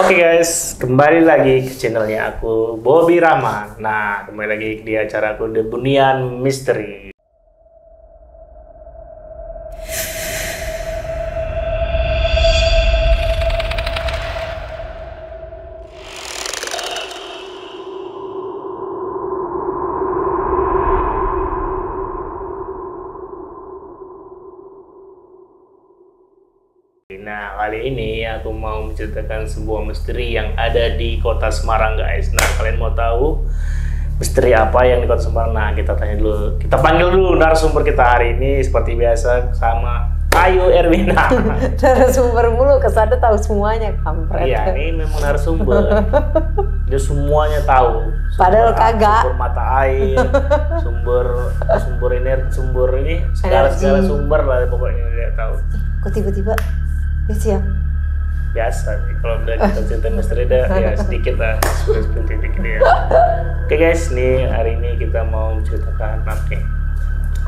Oke guys, kembali lagi ke channelnya aku, Bobby Rahman. Nah, kembali lagi di acara aku, The Bunian Misteri. Nah, kali ini aku mau menceritakan sebuah misteri yang ada di kota Semarang, guys. Nah, kalian mau tahu misteri apa yang di kota Semarang? Nah, kita tanya dulu. Kita panggil dulu narasumber kita hari ini seperti biasa sama Ayu Erwina. Narasumber mulu, kesana tahu semuanya, kampret. Iya, ini memang narasumber. Dia semuanya tahu. Padahal kagak. Sumber mata air, sumber ini, segala sumber lah pokoknya dia tahu. Kok tiba-tiba ya? Biasa sih kalau udah kita cerita misteri ya sedikit lah seperti dikit ya. Oke guys, nih hari ini kita mau menceritakan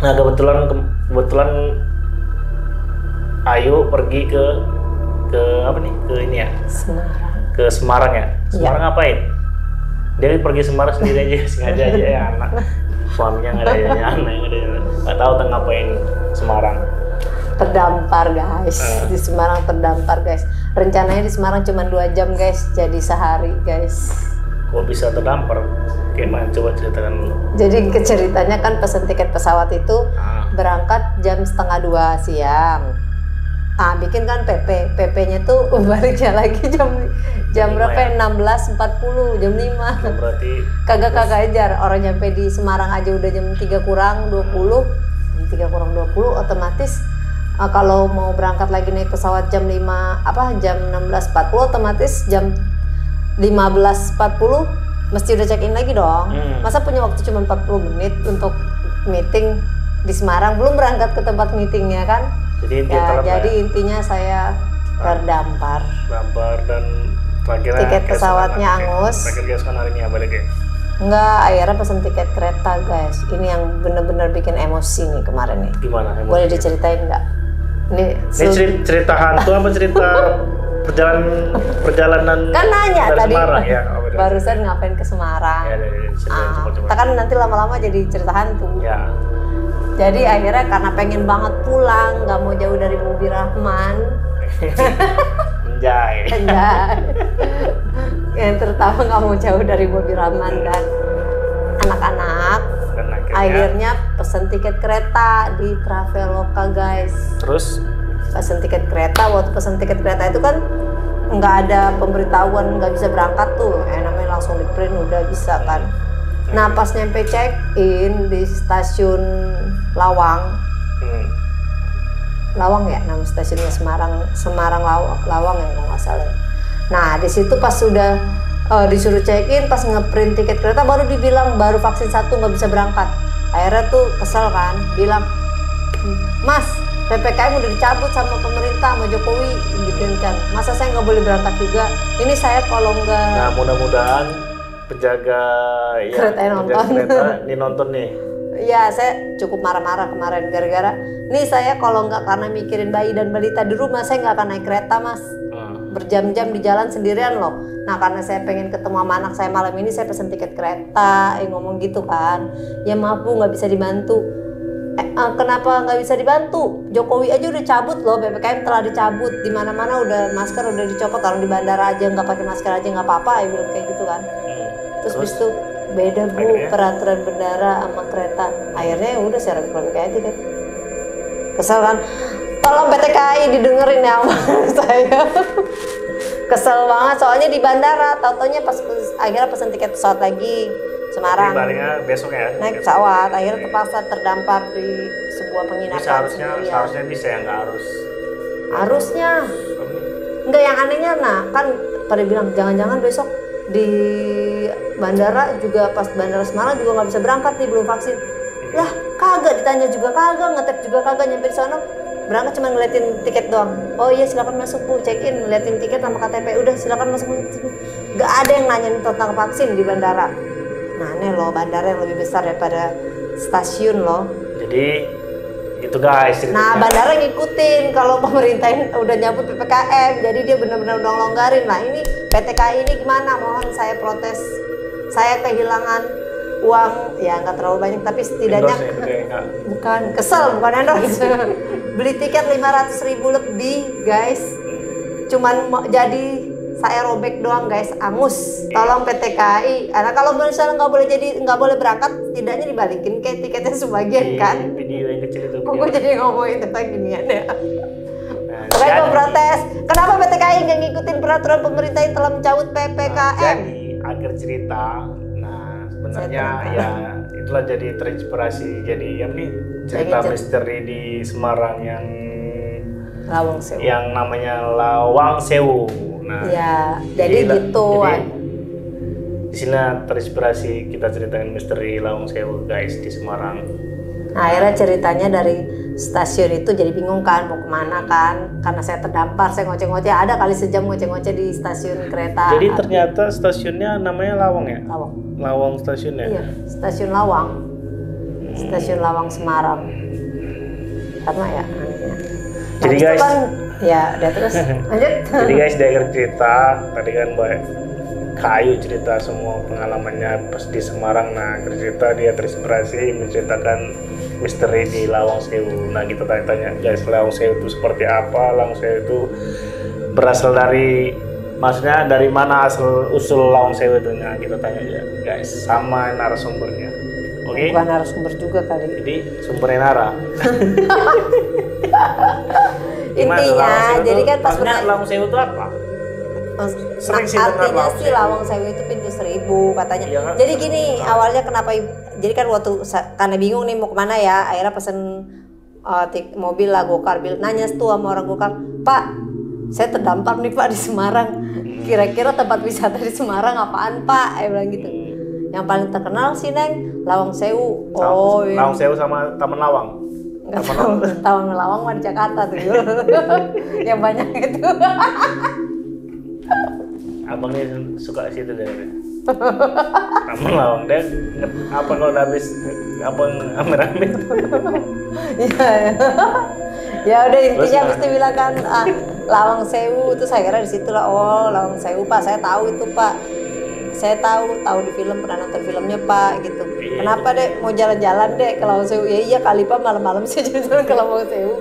nah kebetulan Ayu pergi ke apa nih, ke ini ya, ke Semarang ya. Semarang ngapain? Dia pergi Semarang sendiri aja, sengaja aja ya, anak suaminya nggak ada, anaknya nggak tahu ngapain Semarang. Terdampar guys, di Semarang terdampar guys. Rencananya di Semarang cuma 2 jam guys, jadi sehari guys. Kok bisa terdampar? Gimana? Coba ceritakan dulu. Jadi ceritanya kan pesen tiket pesawat itu berangkat jam 1:30 siang. Bikin kan PP-nya tuh baliknya lagi jam berapa ya? 16.40, jam 5. Berarti kagak ajar, orang nyampe di Semarang aja udah jam 3 kurang 20. Jam 3 kurang 20 otomatis kalau mau berangkat lagi naik pesawat jam 16.40 otomatis jam 15.40 mesti udah check in lagi dong. Masa punya waktu cuma 40 menit untuk meeting di Semarang, belum berangkat ke tempat meetingnya kan. Jadi intinya saya terdampar dan terakhir tiket pesawatnya angus. Terakhir keesokan harinya balik ya? Enggak, akhirnya pesen tiket kereta guys. Ini yang bener-bener bikin emosi nih kemarin nih. Gimana emosi? Boleh diceritain nggak? Ini cerita hantu apa cerita perjalanan kan nanya dari tadi Semarang, ya? Barusan ngapain ke Semarang? Coba. Kan nanti lama-lama jadi cerita hantu. Ya. Jadi akhirnya karena pengen banget pulang, nggak mau jauh dari Bobby Rahman. Anjay. Yang terutama nggak mau jauh dari Bobby Rahman dan anak-anak. Akhirnya pesen tiket kereta di Traveloka guys. Terus pesen tiket kereta, waktu pesen tiket kereta itu kan nggak ada pemberitahuan nggak bisa berangkat tuh, namanya langsung di print udah bisa kan. Nah pas nyampe check in di stasiun Lawang, Lawang ya nama stasiunnya, Semarang Lawang ya kalau nggak salah. Nah di situ pas sudah disuruh check in, pas ngeprint tiket kereta baru dibilang baru vaksin 1 nggak bisa berangkat. Akhirnya tuh kesel kan, bilang Mas PPKM udah dicabut sama pemerintah, sama Jokowi gituin kan, masa saya nggak boleh berangkat juga. Ini saya kalau nggak, nah mudah-mudahan penjaga kereta ini nonton nih. Ya saya cukup marah-marah kemarin gara-gara nih saya kalau nggak karena mikirin bayi dan balita di rumah saya nggak akan naik kereta mas. Berjam-jam di jalan sendirian loh. Nah karena saya pengen ketemu sama anak saya malam ini, saya pesen tiket kereta, ngomong gitu kan. Ya maaf bu nggak bisa dibantu. Kenapa nggak bisa dibantu? Jokowi aja udah cabut loh, PPKM telah dicabut, di mana-mana udah masker udah dicopot, orang di bandara aja nggak pakai masker aja nggak apa-apa, ya bilang kayak gitu kan. Terus bis itu beda bu peraturan bandara sama kereta. Akhirnya ya udah saya robek aja kan. Kesel kan? Tolong PT KAI didengerin ya sama saya. Kesel banget soalnya di bandara, tau-taunya pas akhirnya pesen tiket pesawat lagi Semarang. Baliknya besok ya? Naik pesawat, akhirnya terpaksa terdampar di sebuah penginapan. Seharusnya bisa ya, nggak harus. Harusnya. Enggak, yang anehnya kan pada bilang jangan-jangan besok di bandara juga, pas bandara Semarang juga nggak bisa berangkat nih, belum vaksin. Lah kagak, ditanya juga kagak, ngetep juga kagak, nyampe di sana berangkat cuma ngeliatin tiket doang. Oh iya silakan masuk bu, check in, ngeliatin tiket sama KTP, udah silakan masuk. Gak ada yang nanyain tentang vaksin di bandara. Nah ini loh bandara yang lebih besar daripada stasiun loh. Jadi Gitu guys ceritanya. Nah bandara ngikutin kalau pemerintah udah nyambut PPKM, jadi dia benar-benar udah longgarin. Nah ini PT KAI ini gimana? Mohon saya protes, saya kehilangan uang ya nggak terlalu banyak tapi setidaknya bukan kesel bukan endorse beli tiket 500.000 lebih guys, cuman jadi saya robek doang guys, angus. Tolong PT KAI, karena kalau misalnya nggak boleh berangkat, setidaknya dibalikin kayak tiketnya sebagian kan. Video yang kecil itu. Kok gue jadi ngomongin tentang ginian ya. Makanya gue protes, kenapa PT KAI nggak ngikutin peraturan pemerintah yang telah mencabut PPKM? Jadi akhir cerita, nah sebenarnya ya itulah jadi terinspirasi jadi yang nih cerita misteri di Semarang yang Lawang Sewu. Yang namanya Lawang Sewu. Nah, ya, jadi gitu. Jadi, di sini terinspirasi kita ceritakan misteri Lawang Sewu guys di Semarang. Nah, akhirnya ceritanya dari stasiun itu jadi bingung kan mau kemana kan, karena saya terdampar, saya ngoceh-ngoceh, ada kali sejam ngoceh-ngoceh di stasiun kereta. Jadi ternyata stasiunnya namanya Lawang ya? Lawang. Lawang stasiunnya? Iya, stasiun Lawang. Stasiun Lawang Semarang. Sama ya. Nah, jadi guys, kan, ya udah terus lanjut. Jadi guys dari cerita tadi kan Kayu cerita semua pengalamannya pas di Semarang. Nah cerita dia terinspirasi menceritakan misteri di Lawang Sewu. Nah kita tanya-tanya guys, Lawang Sewu itu seperti apa? Lawang Sewu itu berasal dari, maksudnya dari mana asal usul Lawang Sewu itu? Nah kita tanya ya guys sama narasumbernya. Oke? Bukan narasumber juga kali. Jadi sumbernya Nara. Intinya jadi kan pas Lawang Sewu itu apa? Artinya sih Lawang Sewu itu pintu 1000 katanya. Iya, kan? Jadi gini awalnya kenapa? Jadi kan waktu karena bingung nih mau kemana ya, akhirnya pesen mobil lah Gokar. Nanya tuh sama orang Gokar, Pak, saya terdampar nih Pak di Semarang. Kira-kira tempat wisata di Semarang apaan Pak? Saya bilang gitu. Yang paling terkenal sih Neng, Lawang Sewu. Oh, iya. Lawang Sewu sama Taman Lawang. Taman Lawang mah di Jakarta tuh. Yang banyak itu. Abang ini suka situ deh. Taman Lawang deh. Apa kalau udah habis abang amir-amir? Ya udah intinya mesti bilang kan Lawang Sewu itu saya kira di situ lah. Oh Lawang Sewu Pak, saya tahu itu Pak. Saya tahu di film, pernah nonton filmnya Pak gitu. Kenapa dek mau jalan-jalan dek ke Lawang Sewu? Ya iya kali Pak, malam-malam saya jalan ke Lawang Sewu.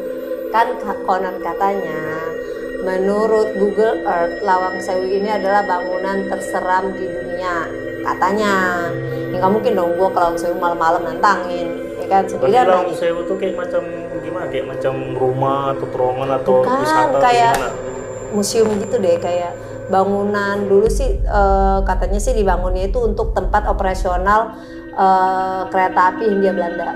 Kan konon katanya menurut Google Earth Lawang Sewu ini adalah bangunan terseram di dunia katanya. Ya nggak mungkin dong gua ke Lawang Sewu malam-malam nantangin, ya kan sendirian. Lawang Sewu tuh kayak macam gimana? Kayak macam rumah atau terowongan atau wisata kayak gimana? Museum gitu deh, kayak bangunan dulu sih katanya sih dibangunnya itu untuk tempat operasional kereta api Hindia Belanda.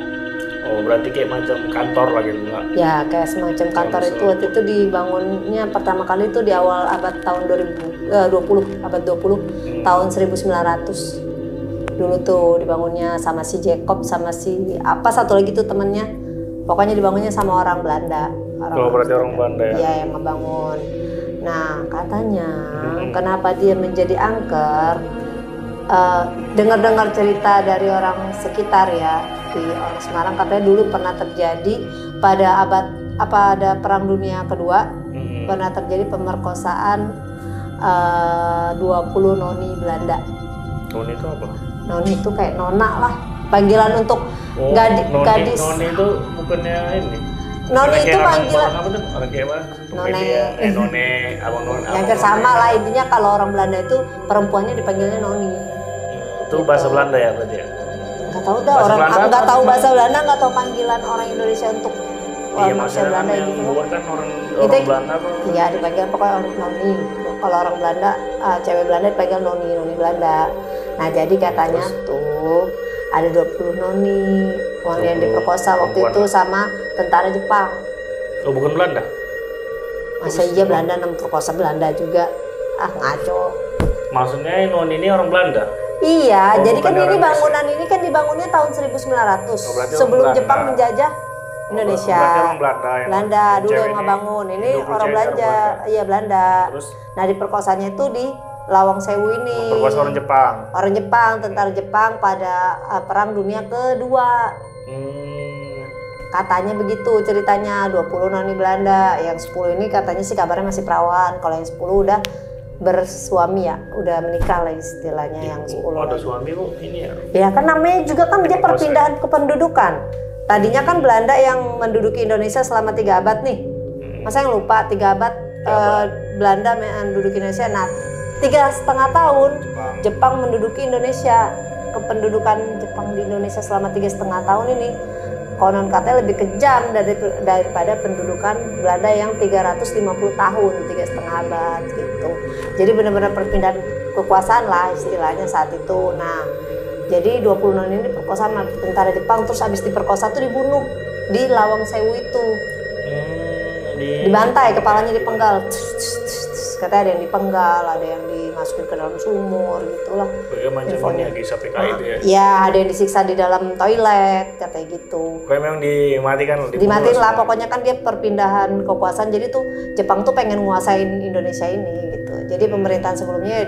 Oh berarti kayak macam kantor lah gitu nggak? Ya kayak semacam kantor itu waktu itu dibangunnya pertama kali itu di awal abad tahun 2020 abad 20 tahun 1900 dulu tuh dibangunnya sama si Jacob sama si apa satu lagi tuh temennya, pokoknya dibangunnya sama orang Belanda. Berarti orang Belanda ya? Iya yang membangun. Nah katanya kenapa dia menjadi angker, dengar-dengar cerita dari orang sekitar ya di orang Semarang, katanya dulu pernah terjadi pada ada Perang Dunia Kedua, pernah terjadi pemerkosaan 20 noni Belanda. Noni itu apa? Noni itu kayak nona lah, panggilan untuk gadis. Noni itu bukannya ini? Noni itu panggilan apa tuh? Orang kayak apa? None, abang none. Yang sama lah intinya kalau orang Belanda itu perempuannya dipanggilnya noni. Itu bahasa Belanda ya berarti ya? Nggak tahu dah orang, aku nggak tahu bahasa Belanda, nggak tahu panggilan orang Indonesia untuk manusia Belanda yang gitu. Kan orang Belanda apa? Iya dipanggil pokoknya orang noni. Kalau orang Belanda, cewek Belanda dipanggil noni Belanda. Nah jadi katanya tuh ada 20 noni yang diperkosa waktu itu sama tentara Jepang. Oh bukan Belanda? Masa iya Belanda memperkosa Belanda juga? Ah ngaco. Maksudnya noni ini orang Belanda? Iya, jadi kan ini bangunan ini kan dibangunnya tahun 1900 sebelum Jepang menjajah Indonesia. Orang Belanda, Belanda dulu yang ngebangun. Ini orang Belanda, iya Belanda. Terus? Nah diperkosanya itu di Lawang Sewu ini. Perkosa orang Jepang. Orang Jepang, tentara Jepang pada Perang Dunia Kedua. katanya begitu ceritanya, 20 noni Belanda, yang 10 ini katanya sih kabarnya masih perawan, kalau yang 10 udah bersuami ya, udah menikah lah istilahnya yang 10. Ada suami kok ini ya? Ya kan namanya juga kan dia perpindahan kependudukan. Tadinya kan Belanda yang menduduki Indonesia selama 3 abad nih. Masa yang lupa 3 abad Belanda menduduki Indonesia. Nah 3,5 tahun Jepang menduduki Indonesia. Kependudukan Jepang di Indonesia selama 3,5 tahun ini konon katanya lebih kejam daripada pendudukan Belanda yang 350 tahun, 3,5 abad gitu. Jadi benar-benar perpindahan kekuasaan lah istilahnya saat itu. Nah, jadi 20 tahun ini perkosa sama tentara Jepang, terus habis diperkosa tuh dibunuh di Lawang Sewu itu. Dibantai, kepalanya dipenggal. Katanya ada yang dipenggal, ada yang dimasukin ke dalam sumur gitulah. Macamnya kisah PKI itu ya? Ya, ada yang disiksa di dalam toilet, katanya gitu. Kayak memang dimatikan? Dimatiin lah, pokoknya kan dia perpindahan kekuasaan. Jadi tuh Jepang tuh pengen nguasain Indonesia ini gitu. Jadi pemerintahan sebelumnya ya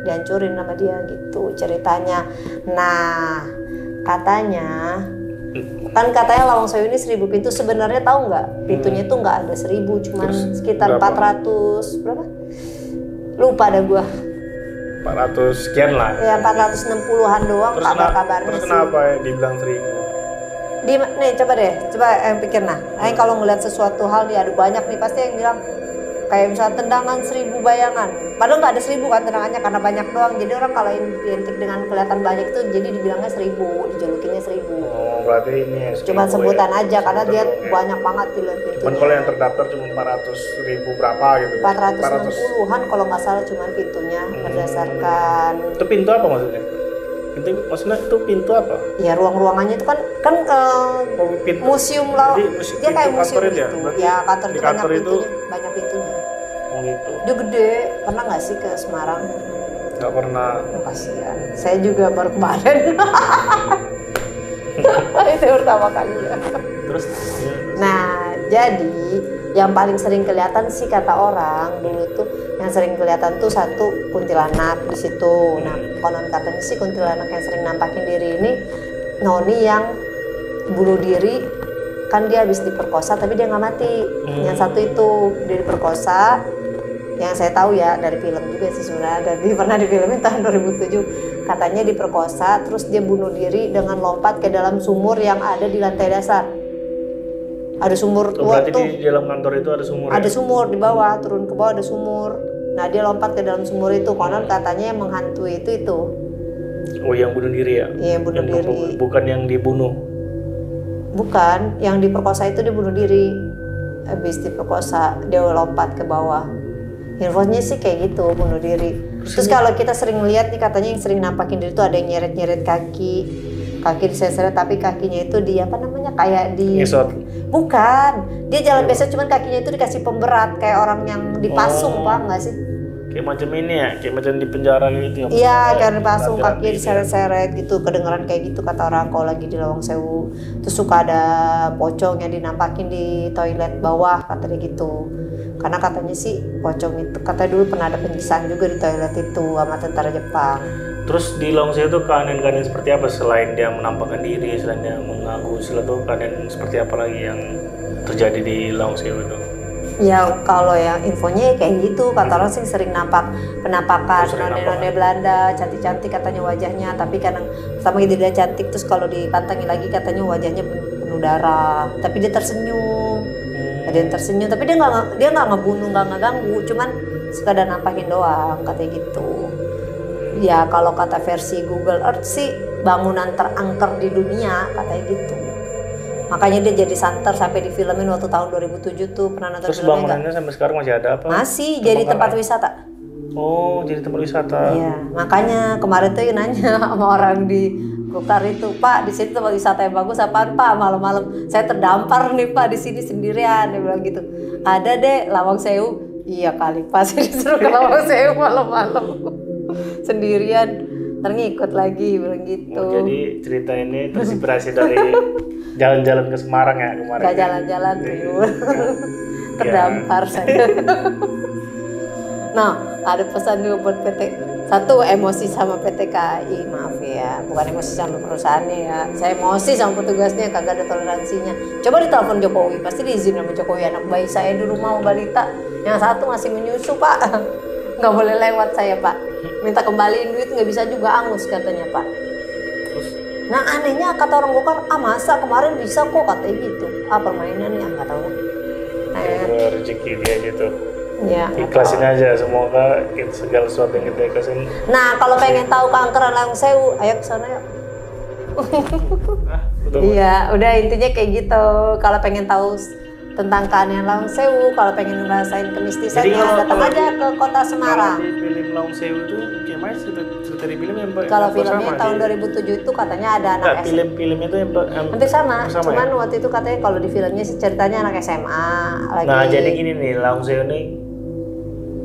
dihancurin sama dia gitu ceritanya. Nah, katanya Lawang Sewu ini 1000 pintu, sebenarnya tahu nggak pintunya itu nggak ada 1000, cuman sekitar 400 berapa? Lupa ada gua. 400 sekian lah. Ya 460-an doang kabar-kabarnya. Terus kenapa ya dibilang 1000? Nih coba pikir kalau ngeliat sesuatu hal nih ada banyak nih pasti yang bilang kayak misalnya tendangan 1000 bayangan. Padahal nggak ada 1000 kan tendangannya karena banyak doang. Jadi orang kalau identik dengan kelihatan banyak itu jadi dibilangnya 1000, dijulukinya 1000. Oh, berarti ini ya, cuma sebutan aja karena dia banyak banget di luar pintunya. Cuman kalau yang terdaftar cuma 400.000 berapa gitu. 460-an kalau nggak salah cuma pintunya berdasarkan. Itu pintu apa maksudnya? Maksudnya itu pintu apa? Ya ruang-ruangannya itu kan museum lah. Dia kayak museum gitu. Ya kantor itu banyak pintunya. Oh gitu. Dia gede. Pernah nggak sih ke Semarang? Nggak pernah. Kasihan. Saya juga baru kemarin. Itu pertama kali ya. Terus? Nah, jadi yang paling sering kelihatan sih kata orang dulu tuh yang sering kelihatan tuh satu kuntilanak di situ. Nah, konon katanya sih kuntilanak yang sering nampakin diri ini noni yang bunuh diri, kan dia habis diperkosa tapi dia nggak mati. Yang satu itu dia diperkosa, yang saya tahu ya dari film juga sih sebenarnya, pernah di filmin tahun 2007 katanya diperkosa terus dia bunuh diri dengan lompat ke dalam sumur yang ada di lantai dasar. Ada sumur tua tuh. Berarti di dalam kantor itu ada sumur? Ada sumur di bawah, turun ke bawah ada sumur. Nah dia lompat ke dalam sumur itu, konon katanya yang menghantui itu. Oh yang bunuh diri ya? Iya bunuh diri. Bukan yang dibunuh? Bukan, yang diperkosa itu dia bunuh diri. Habis diperkosa dia lompat ke bawah. Infonya sih kayak gitu, bunuh diri. Terus kalau kita sering lihat nih katanya yang sering nampakin diri itu ada yang nyeret-nyeret kaki diseret-seret tapi kakinya itu di apa namanya kayak di ngesot. Bukan, dia jalan biasa cuman kakinya itu dikasih pemberat kayak orang yang dipasung, paham nggak sih? Kayak macam ini ya, kayak macam di penjara gitu ya? Iya, kayak dipasung kakinya diseret-seret gitu, kedengeran kayak gitu kata orang kalau lagi di Lawang Sewu. Terus suka ada pocong yang dinampakin di toilet bawah katanya gitu. Karena katanya sih pocong itu, katanya dulu pernah ada penyiksaan juga di toilet itu sama tentara Jepang. Terus di Lawang Sewu itu keanehan-keanehan seperti apa selain dia menampakkan diri, selain dia mengganggu, selain itu keanehan seperti apa lagi yang terjadi di Lawang Sewu itu? Ya kalau yang infonya kayak gitu, kata orang sih sering penampakan none-none Belanda, cantik-cantik katanya wajahnya, tapi kadang pertama dia cantik terus kalau dipantangin lagi katanya wajahnya penuh darah, tapi dia tersenyum. Ada yang tersenyum, tapi dia nggak ngebunuh, nggak ngeganggu, cuman sekadar nampakin doang katanya gitu. Ya kalau kata versi Google Earth sih bangunan terangker di dunia katanya gitu. Makanya dia jadi santer sampai difilmin waktu tahun 2007 tuh, pernah nonton terus filmnya. Terus bangunannya sampai sekarang masih ada apa? Masih jadi tempat wisata. Oh, jadi tempat wisata. Iya, makanya kemarin tuh nanya sama orang di Gokar itu, Pak, di sini tempat wisata yang bagus apaan Pak? Malam-malam saya terdampar nih Pak di sini sendirian, dia bilang gitu. Ada deh Lawang Sewu. Iya kali Pak, saya disuruh ke Lawang Sewu malam-malam sendirian. Terngikut lagi bilang gitu. Oh, jadi cerita ini terinspirasi dari jalan-jalan ke Semarang ya kemarin. Gak jalan-jalan tuyul. Terdampar saya. Nah, ada pesan juga buat PT Satu, emosi sama PT KAI, maaf ya, bukan emosi sama perusahaannya ya. Saya emosi sama petugasnya, kagak ada toleransinya. Coba ditelepon Jokowi, pasti diizin sama Jokowi. Anak bayi saya di rumah mau balita, yang satu masih menyusu Pak, nggak boleh lewat saya Pak. Minta kembaliin duit nggak bisa juga, angus katanya Pak. Nah anehnya kata orang Golkar, masa kemarin bisa kok katanya gitu. Permainan ya nggak tahu. Rezeki dia gitu. Ya, ikhlasin aja, semoga segala sesuatu yang kita ikhlasin. Nah kalau pengen tahu kanker Lawang Sewu, ayo ke sana yuk. Iya, udah intinya kayak gitu. Kalau pengen tahu tentang keanehan Lawang Sewu, kalau pengen ngerasain kemistisannya, datang aja ke kota Semarang. Di film Lawang Sewu itu gimana cerita di filmnya? Kalau filmnya tahun 2007 itu katanya ada anak SMA. Film itu hampir sama, cuman ya? Waktu itu katanya kalau di filmnya sih ceritanya anak SMA lagi. Nah jadi gini nih, Lawang Sewu ini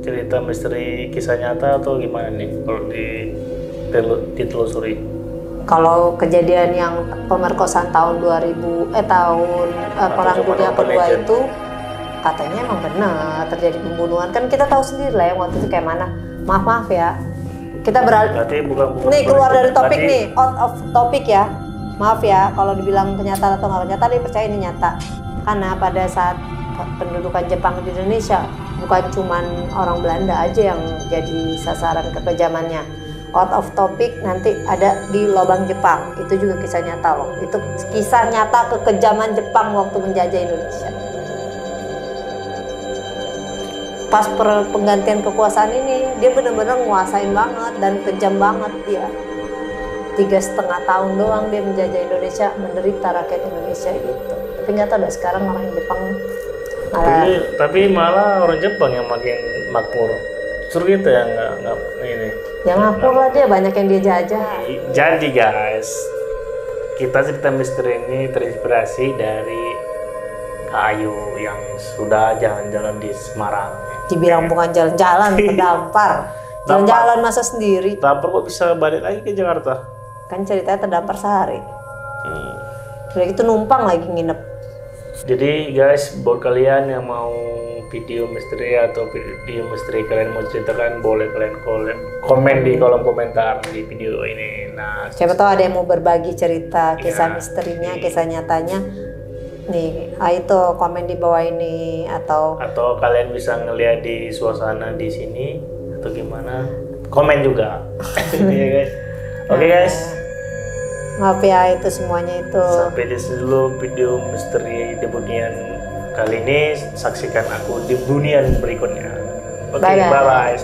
cerita misteri kisah nyata atau gimana nih kalau ditelusuri? Kalau kejadian yang pemerkosaan tahun 2000 perang dunia kedua itu katanya emang benar terjadi pembunuhan, kan kita tahu sendiri lah yang waktu itu kayak mana. Maaf ya, kita berarti bukan nih keluar dari topik nih, out of topic ya. Maaf ya kalau dibilang kenyataan atau nggak nyata, dia percaya ini nyata karena pada saat pendudukan Jepang di Indonesia bukan cuman orang Belanda aja yang jadi sasaran kekejamannya. Out of topic nanti ada di Lobang Jepang, itu juga kisah nyata loh. Itu kisah nyata kekejaman Jepang waktu menjajah Indonesia. Pas penggantian kekuasaan ini dia benar-benar nguasain banget dan kejam banget dia. 3,5 tahun doang dia menjajah Indonesia, menderita rakyat Indonesia gitu. Tapi nggak tahu dah sekarang orang Jepang tapi malah orang Jepang yang makin makmur. Justru kita yang nggak ini. Yang makmur lah, dia banyak yang dia jajah. Jadi guys, kita cerita misteri ini terinspirasi dari Ayu yang sudah jalan-jalan di Semarang. Dibilang bukan jalan-jalan, terdampar. Jalan-jalan masa sendiri. Terdampar kok bisa balik lagi ke Jakarta? Kan ceritanya terdampar sehari. Udah gitu numpang lagi nginep. Jadi guys, buat kalian yang mau video misteri atau video misteri kalian mau ceritakan, boleh kalian komen di kolom komentar di video ini. Nah, siapa tahu ada yang mau berbagi cerita kisah misterinya, kisah nyatanya. Nih, itu komen di bawah ini atau kalian bisa ngeliat di suasana di sini atau gimana? Komen juga. Guys. Oke guys. Maaf ya itu semuanya itu. Sampai di sini dulu video misteri di Bunian kali ini. Saksikan aku di Bunian berikutnya. Oke, bye bye.